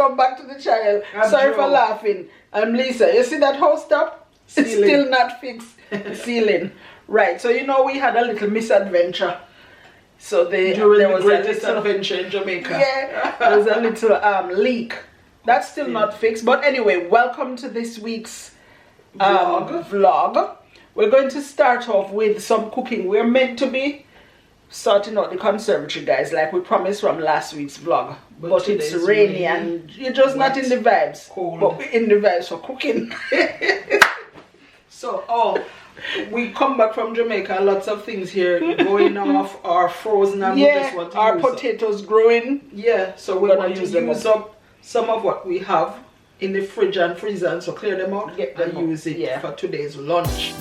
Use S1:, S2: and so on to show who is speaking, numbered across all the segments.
S1: welcome back to the channel. Sorry for laughing. I'm Leisa. You see that house top? It's still not fixed. Ceiling. Right, so you know we had a little misadventure. So there was a little adventure in Jamaica. Yeah, there was a little leak. That's still not fixed. But anyway, welcome to this week's vlog. We're going to start off with some cooking. We're meant to be sorting out the conservatory, guys, like we promised from last week's vlog. But it's rainy and you're just not in the vibes. Cold. But we're in the vibes for cooking. So, we come back from Jamaica, lots of things here going off or frozen, and we just want to our potatoes growing. Yeah, so we're going to use up some of what we have in the fridge and freezer, and so clear them out, get them use it for today's lunch.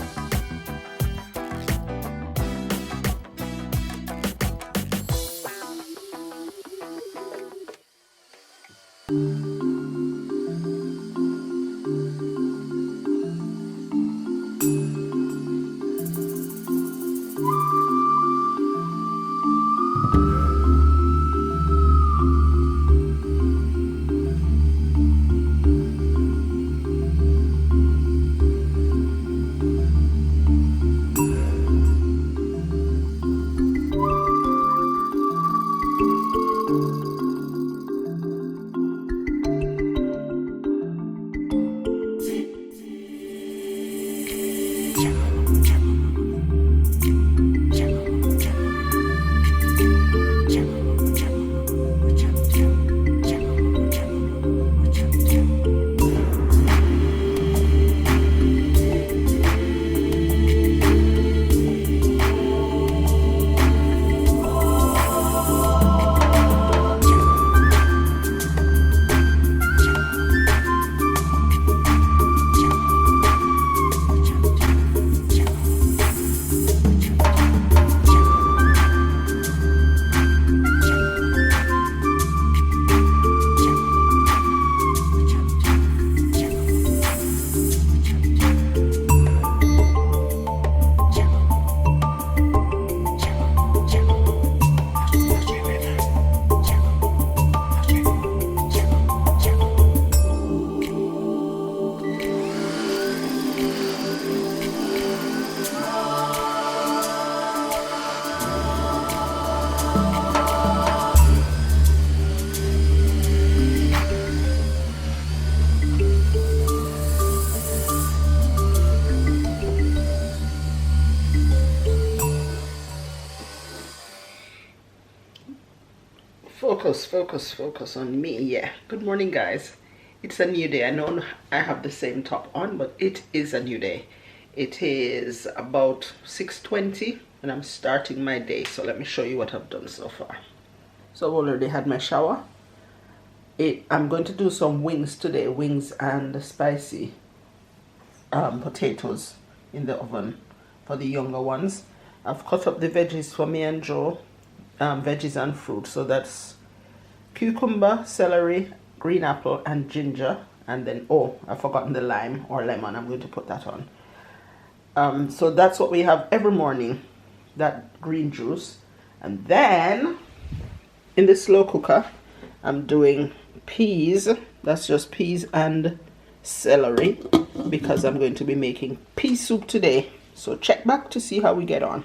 S1: Focus on me. Yeah, good morning, guys. It's a new day. I know I have the same top on, but it is a new day. It is about 6:20 and I'm starting my day, so let me show you what I've done so far. So I've already had my shower. I'm going to do some wings today, wings and spicy potatoes in the oven for the younger ones. I've cut up the veggies for me and Joe, veggies and fruit, so that's cucumber, celery, green apple and ginger, and then I've forgotten the lime or lemon. I'm going to put that on. So that's what we have every morning, that green juice. And then in the slow cooker I'm doing peas. That's just peas and celery because I'm going to be making pea soup today. So check back to see how we get on.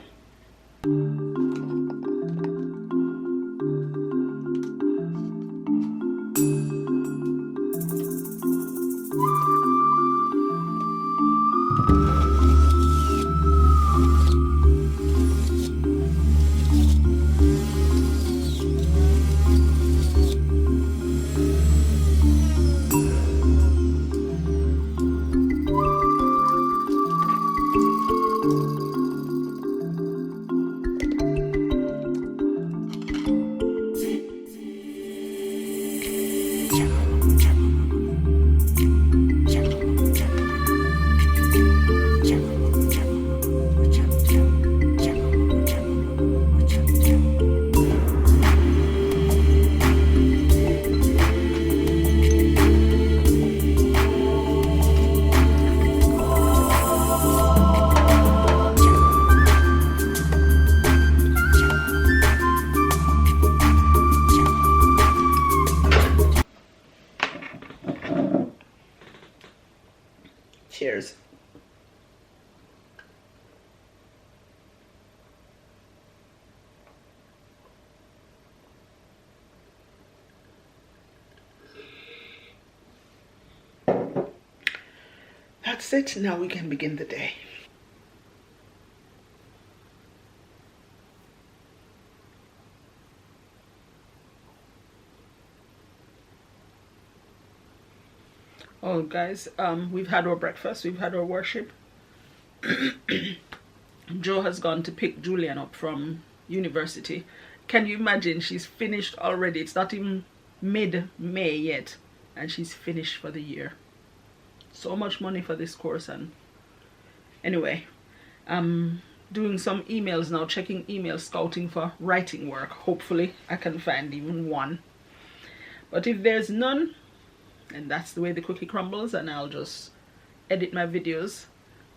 S1: that's it. Now we can begin the day. Oh guys, we've had our breakfast, we've had our worship. Joe has gone to pick Julian up from university. Can you imagine? She's finished already. It's not even mid-May yet, and she's finished for the year. So much money for this course. And anyway, I'm doing some emails now, checking emails, scouting for writing work. Hopefully I can find even one, but if there's none, and that's the way the cookie crumbles, and I'll just edit my videos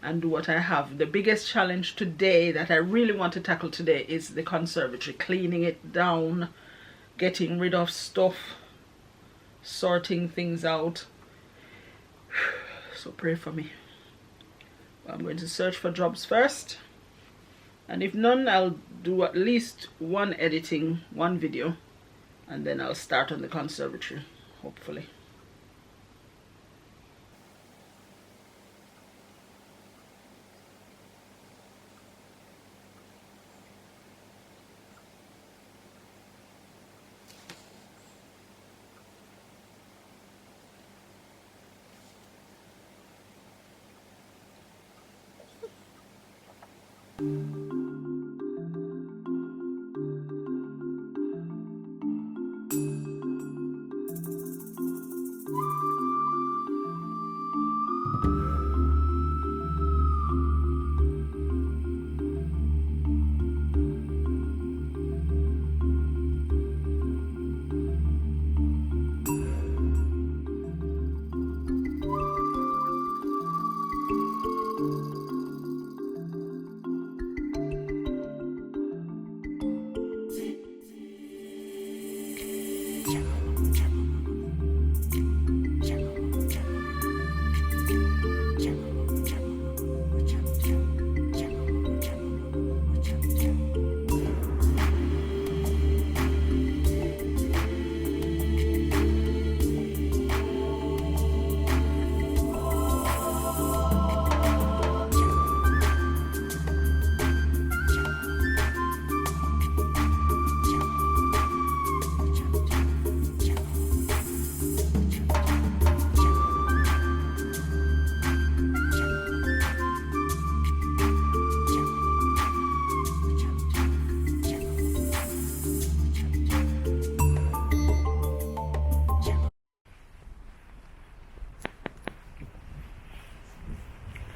S1: and do what I have. The biggest challenge today that I really want to tackle today is the conservatory, cleaning it down, getting rid of stuff, sorting things out. So pray for me. I'm going to search for jobs first, and if none, I'll do at least one video, and then I'll start on the conservatory, hopefully.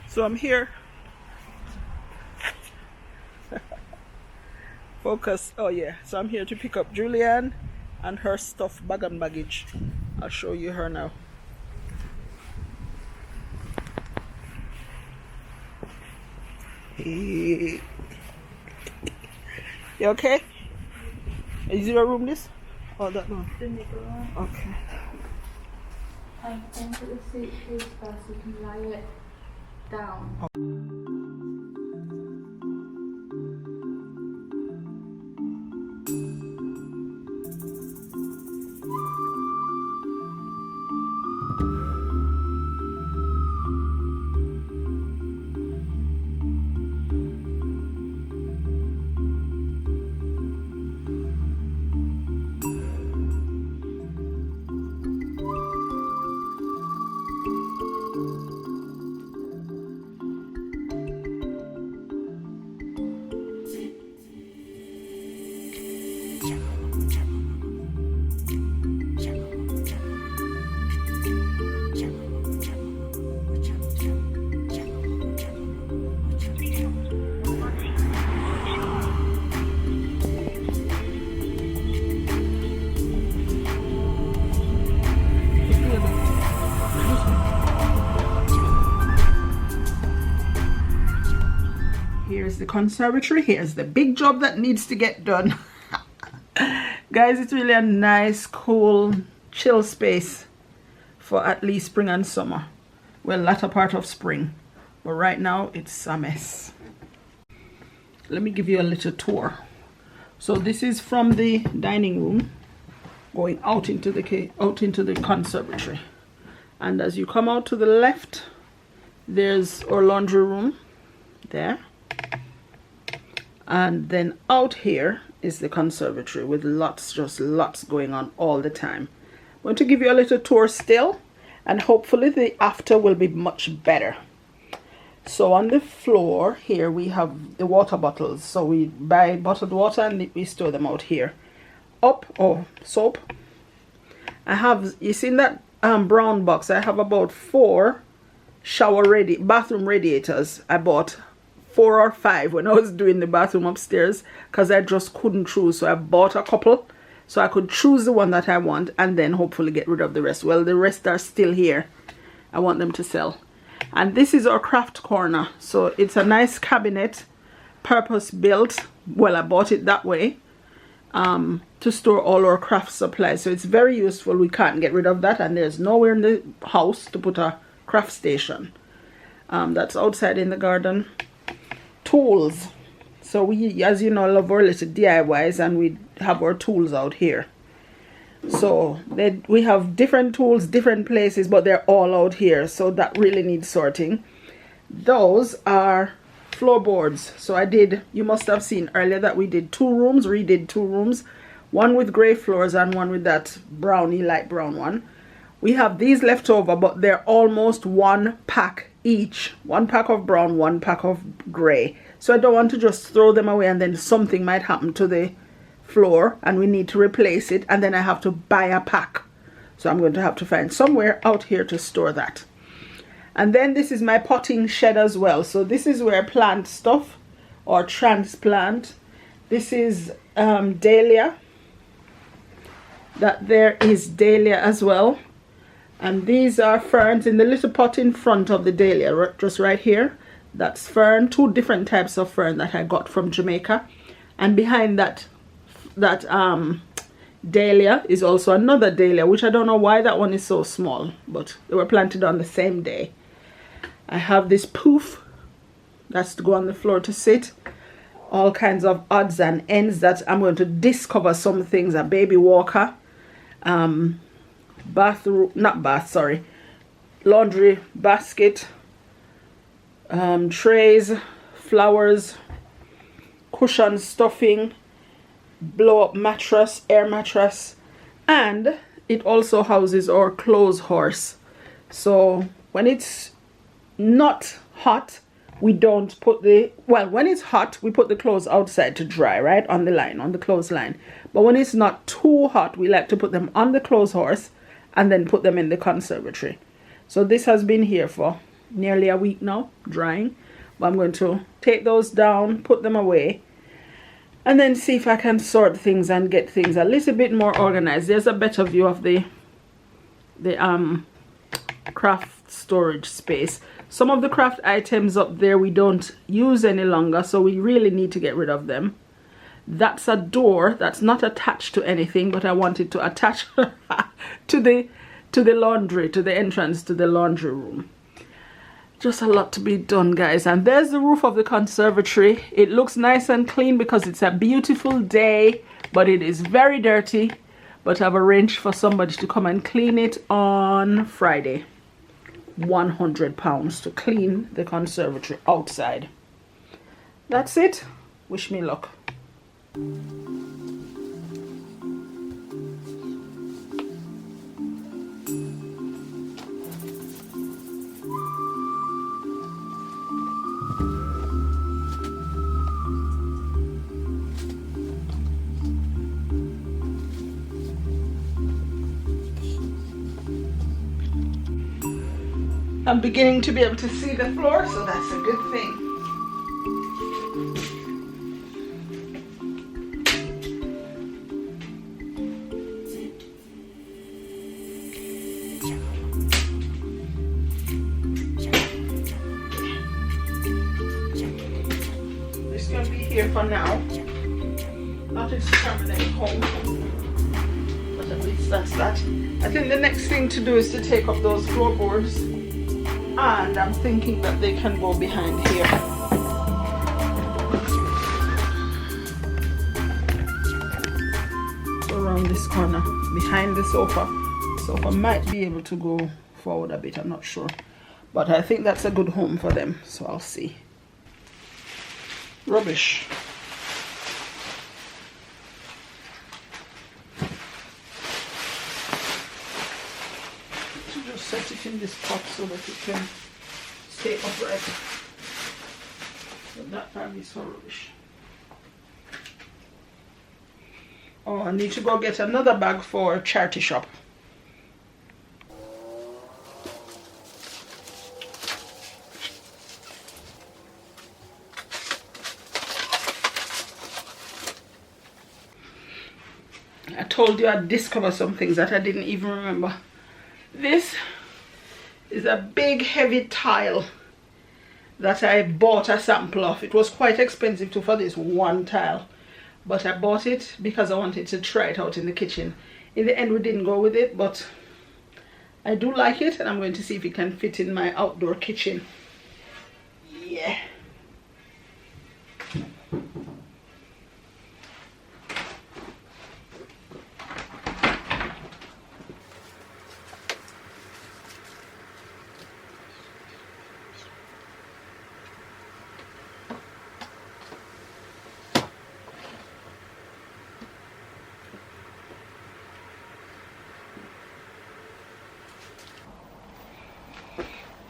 S1: So I'm here. Focus. Oh yeah. So I'm here to pick up Julianne and her stuff, bag and baggage. I'll show you her now. You okay? Is your room this? Oh, that one.
S2: The nickel one.
S1: Okay.
S2: I'm into the suitcase first, you can lie it down.
S1: Oh. Here's the conservatory. Here's the big job that needs to get done. Guys, it's really a nice, cool, chill space for at least spring and summer. Well, latter part of spring. But right now, it's a mess. Let me give you a little tour. So this is from the dining room, going out into the conservatory. And as you come out to the left, There's our laundry room there. And then out here is the conservatory with just lots going on all the time. I'm going to give you a little tour still, and hopefully the after will be much better. So on the floor here we have the water bottles. So we buy bottled water and we store them out here. Soap. I have, you see in that brown box, I have about 4 bathroom radiators. I bought 4 or 5 when I was doing the bathroom upstairs because I just couldn't choose. So I bought a couple so I could choose the one that I want and then hopefully get rid of the rest. Well, the rest are still here. I want them to sell. And this is our craft corner. So it's a nice cabinet, purpose built. Well, I bought it that way to store all our craft supplies. So it's very useful. We can't get rid of that, and there's nowhere in the house to put a craft station. That's outside in the garden. Tools. So we, as you know, love our little DIYs, and we have our tools out here. So we have different tools, different places, but they're all out here. So that really needs sorting. Those are floorboards. So you must have seen earlier that we did 2 rooms, redid 2 rooms. One with gray floors and one with that brownie, light brown one. We have these left over, but they're almost 1 pack each. 1 pack of brown, 1 pack of gray. So I don't want to just throw them away and then something might happen to the floor and we need to replace it, and then I have to buy a pack. So I'm going to have to find somewhere out here to store that. And then this is my potting shed as well. So this is where I plant stuff or transplant. This is dahlia. That there is dahlia as well. And these are ferns in the little pot in front of the dahlia, just right here. That's fern, 2 different types of fern that I got from Jamaica. And behind that dahlia is also another dahlia, which I don't know why that one is so small, but they were planted on the same day. I have this poof that's to go on the floor to sit. All kinds of odds and ends that I'm going to discover some things. A baby walker, laundry basket, trays, flowers, cushion stuffing, blow up mattress, air mattress, and it also houses our clothes horse. So when it's not hot, we don't put when it's hot, we put the clothes outside to dry, right, on the clothes line. But when it's not too hot, we like to put them on the clothes horse and then put them in the conservatory. So this has been here for nearly a week now, drying. But I'm going to take those down, put them away, and then see if I can sort things and get things a little bit more organized. There's a better view of the craft storage space. Some of the craft items up there we don't use any longer, so we really need to get rid of them. That's a door that's not attached to anything, but I wanted to attach to the laundry, to the entrance to the laundry room. Just a lot to be done, guys. And there's the roof of the conservatory. It looks nice and clean because it's a beautiful day, but it is very dirty. But I've arranged for somebody to come and clean it on Friday. £100 to clean the conservatory outside. That's it. Wish me luck. I'm beginning to be able to see the floor, so that's a good thing. This is going to be here for now. Not its permanent home, but at least that's that. I think the next thing to do is to take up those floorboards. And I'm thinking that they can go behind here. So around this corner, behind the sofa. The sofa might be able to go forward a bit, I'm not sure. But I think that's a good home for them, so I'll see. Rubbish. Just set it in this pot so that it can stay upright. But that bag is for rubbish. Oh, I need to go get another bag for charity shop. I told you I'd discover some things that I didn't even remember. This is a big heavy tile that I bought a sample of. It was quite expensive too for this one tile, but I bought it because I wanted to try it out in the kitchen. In the end we didn't go with it, but I do like it, and I'm going to see if it can fit in my outdoor kitchen. Yeah.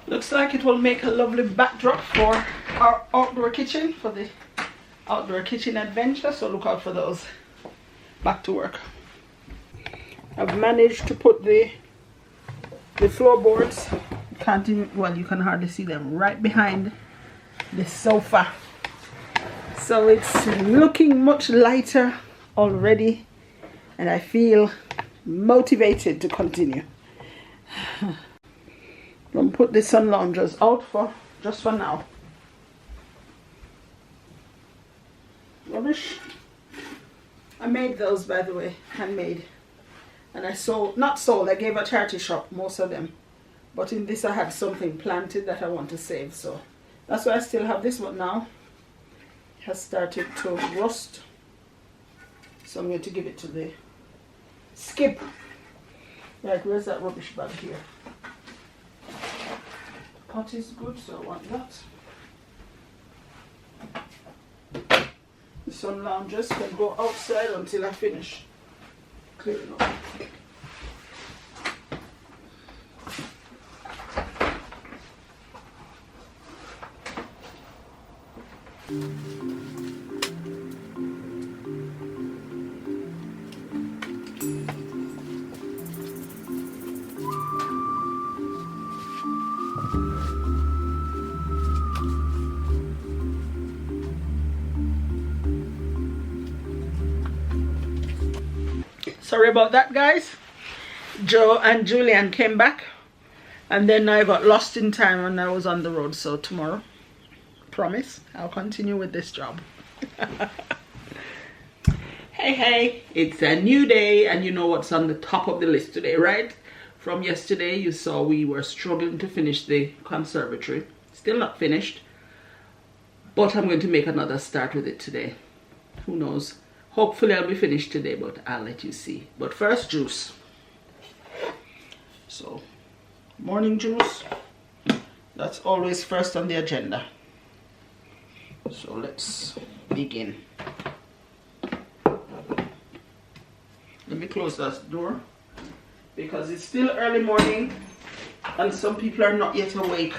S1: Looks like it will make a lovely backdrop for our outdoor kitchen, for the outdoor kitchen adventure, so look out for those. Back to work. I've managed to put the floorboards, can't even, well, you can hardly see them, right behind the sofa. So it's looking much lighter already, and I feel motivated to continue. I'm going to put the sun loungers out for just for now. Rubbish. I made those, by the way, handmade. And I sold, not sold, I gave a charity shop most of them. But in this I had something planted that I want to save, so that's why I still have this one now. It has started to rust. So I'm going to give it to the skip. Right, where's that rubbish bag here? Pot is good, so I want that. The sun loungers can go outside until I finish clearing up. Sorry about that, guys. Joe and Julian came back, and then I got lost in time when I was on the road. So tomorrow, promise, I'll continue with this job. Hey, it's a new day, and you know what's on the top of the list today, right? From yesterday, you saw we were struggling to finish the conservatory. Still not finished, but I'm going to make another start with it today. Who knows? Hopefully I'll be finished today, but I'll let you see. But first, juice. So, morning juice. That's always first on the agenda. So let's begin. Let me close that door because it's still early morning and some people are not yet awake.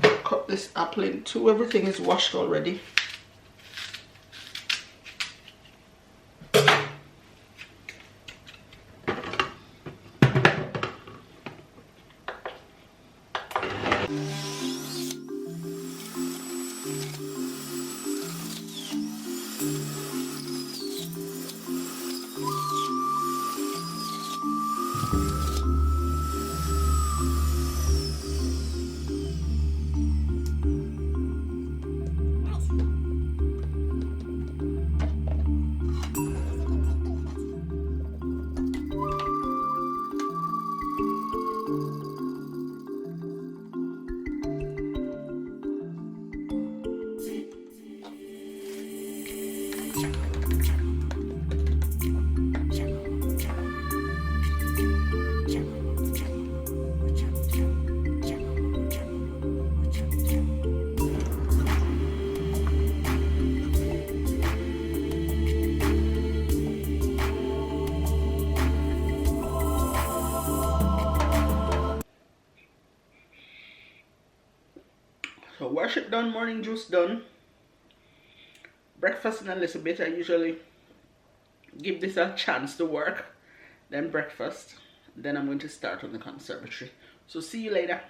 S1: Cut this apple in two. Everything is washed already. worship done, morning juice done, breakfast in a little bit. I usually give this a chance to work, then breakfast, then I'm going to start on the conservatory. So see you later.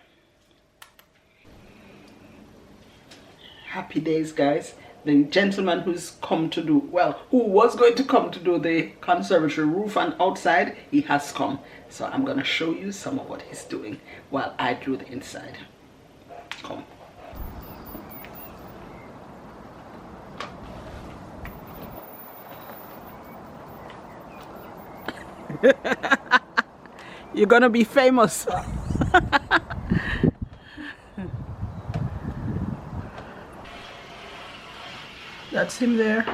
S1: Happy days, guys. The gentleman who's come to do, well, who was going to come to do the conservatory roof and outside, he has come. So I'm going to show you some of what he's doing while I do the inside. Come. You're gonna be famous. That's him there.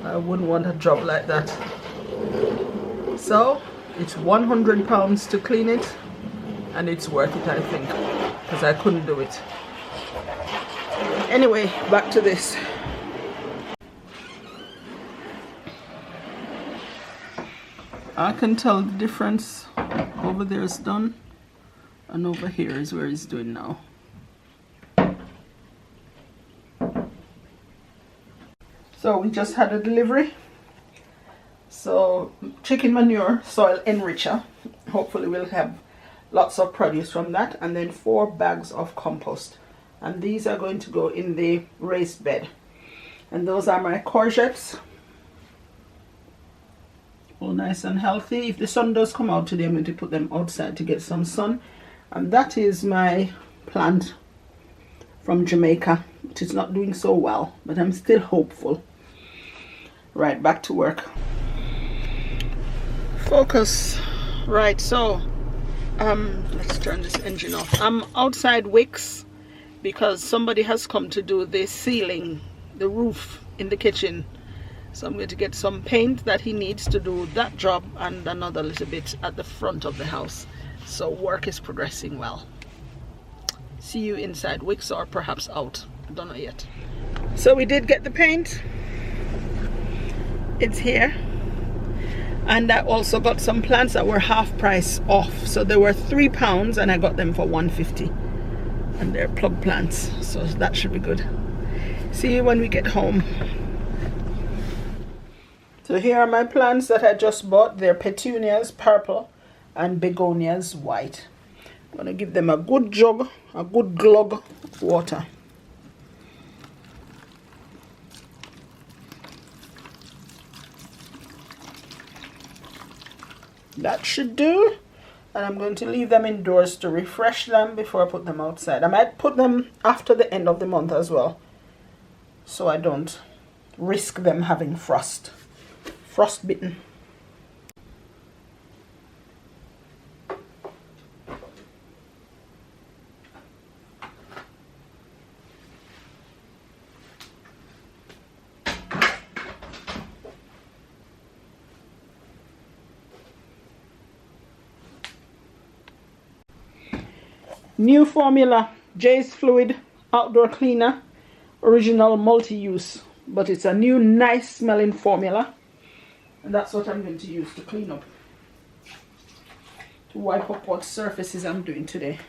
S1: I wouldn't want a job like that. So it's £100 to clean it, and it's worth it, I think, because I couldn't do it. Anyway, back to this. I can tell the difference. Over there is done, and over here is where he's doing now. So we just had a delivery. So chicken manure, soil enricher. Hopefully we'll have lots of produce from that, and then 4 bags of compost. And these are going to go in the raised bed. And those are my courgettes. All nice and healthy. If the sun does come out today, I'm going to put them outside to get some sun. And that is my plant from Jamaica. It is not doing so well, but I'm still hopeful. Right, back to work. Focus. Right, so let's turn this engine off. I'm outside Wicks because somebody has come to do the ceiling, the roof in the kitchen. So I'm going to get some paint that he needs to do that job, and another little bit at the front of the house. So work is progressing well. See you inside Wicks, or perhaps out. I don't know yet. So we did get the paint. It's here. And I also got some plants that were half price off. So they were £3 and I got them for £1.50. And they're plug plants. So that should be good. See you when we get home. So here are my plants that I just bought. They're petunias, purple, and begonias, white. I'm going to give them a good jug, a good glug of water. That should do. And I'm going to leave them indoors to refresh them before I put them outside. I might put them after the end of the month as well, so I don't risk them having frostbitten. New formula, J's Fluid Outdoor Cleaner, original multi-use, but it's a new nice smelling formula, and that's what I'm going to use to clean up, to wipe up what surfaces I'm doing today.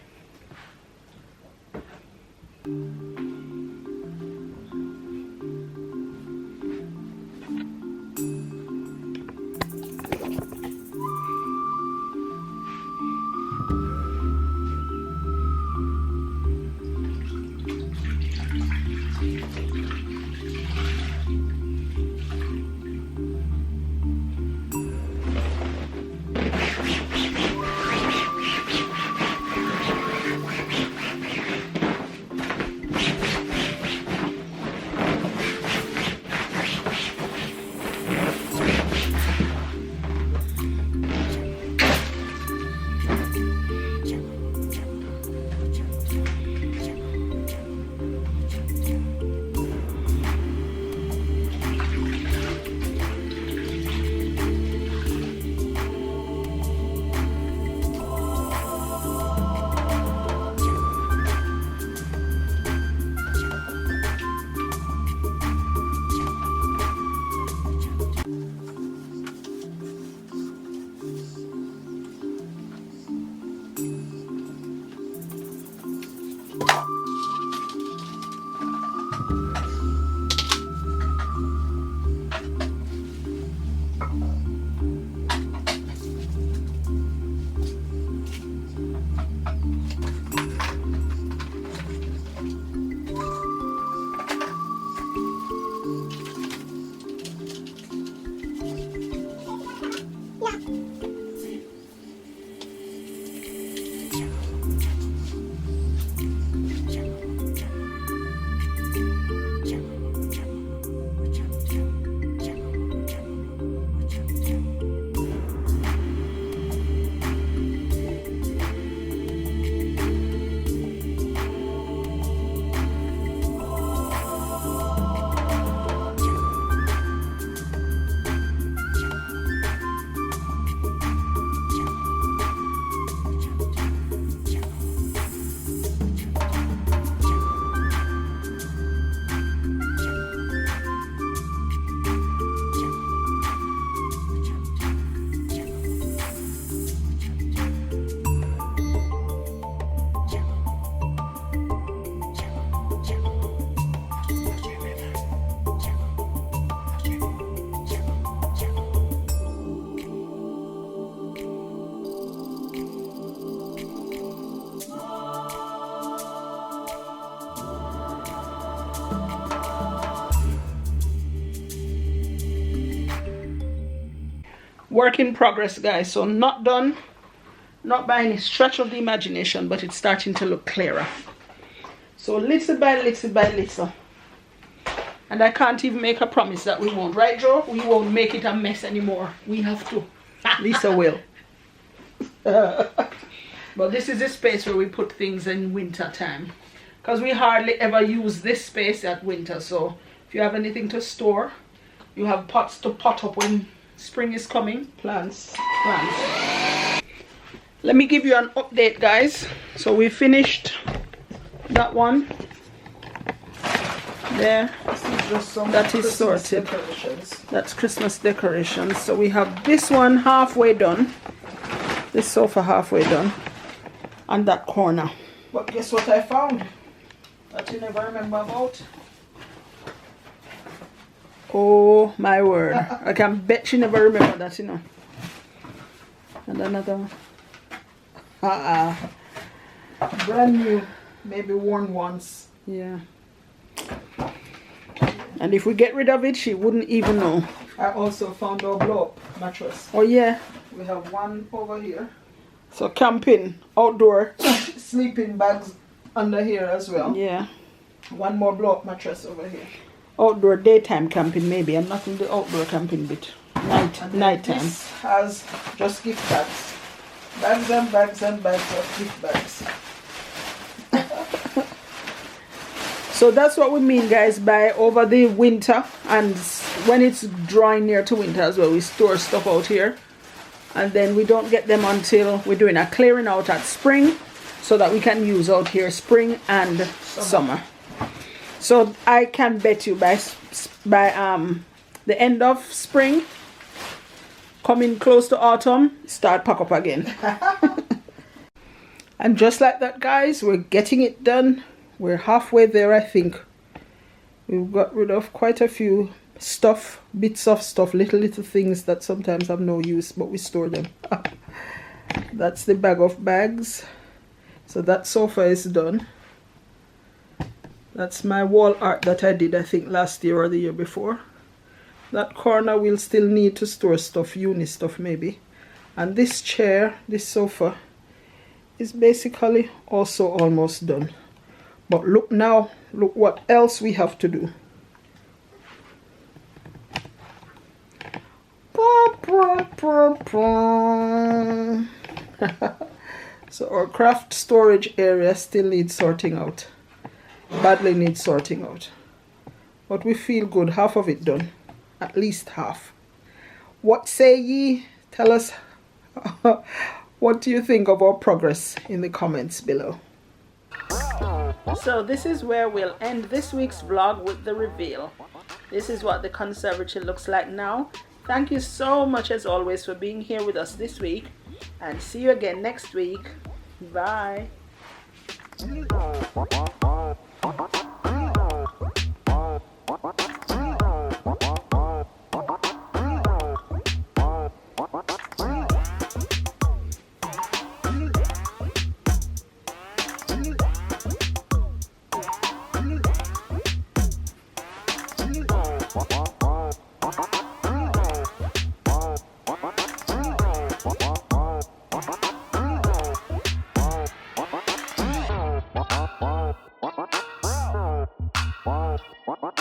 S1: Work in progress, guys. So not done, not by any stretch of the imagination, but it's starting to look clearer. So little by little, and I can't even make a promise that we won't, right Joe? We won't make it a mess anymore. We have to. Lisa will. But this is the space where we put things in winter time, because we hardly ever use this space at winter. So if you have anything to store, you have pots to pot up when spring is coming. Plants. Let me give you an update, guys. So we finished that one there.
S3: This is just some
S1: that is
S3: Christmas
S1: sorted
S3: decorations.
S1: That's Christmas decorations. So we have this one halfway done, this sofa halfway done, and that corner.
S3: But guess what I found that you never remember about?
S1: Oh my word. I can bet you never remember that, you know. And another one.
S3: Brand new, maybe worn once.
S1: Yeah. And if we get rid of it, she wouldn't even know.
S3: I also found our blow-up mattress.
S1: Oh yeah.
S3: We have one over here.
S1: So camping, outdoor.
S3: Sleeping bags under here as well.
S1: Yeah.
S3: One more blow-up mattress over here.
S1: Outdoor daytime camping maybe, and not in the outdoor camping bit. Nighttime.
S3: This has just gift bags. Bags and bags and bags of gift bags.
S1: So that's what we mean, guys, by over the winter, and when it's drawing near to winter as well, we store stuff out here, and then we don't get them until we're doing a clearing out at spring, so that we can use out here spring and summer. So I can bet you by the end of spring, coming close to autumn, start pack up again. And just like that, guys, we're getting it done. We're halfway there, I think. We've got rid of quite a few stuff, bits of stuff, little things that sometimes have no use, but we store them. That's the bag of bags. So that sofa is done. That's my wall art that I did, I think, last year or the year before. That corner will still need to store stuff, uni stuff maybe. And this chair, this sofa, is basically also almost done. But look now, look what else we have to do. So our craft storage area still needs sorting out. Badly needs sorting out. But we feel good, half of it done. At least half. What say ye? Tell us what do you think of our progress in the comments below. So this is where we'll end this week's vlog with the reveal. This is what the conservatory looks like now. Thank you so much as always for being here with us this week, and see you again next week. Bye.
S4: Wow.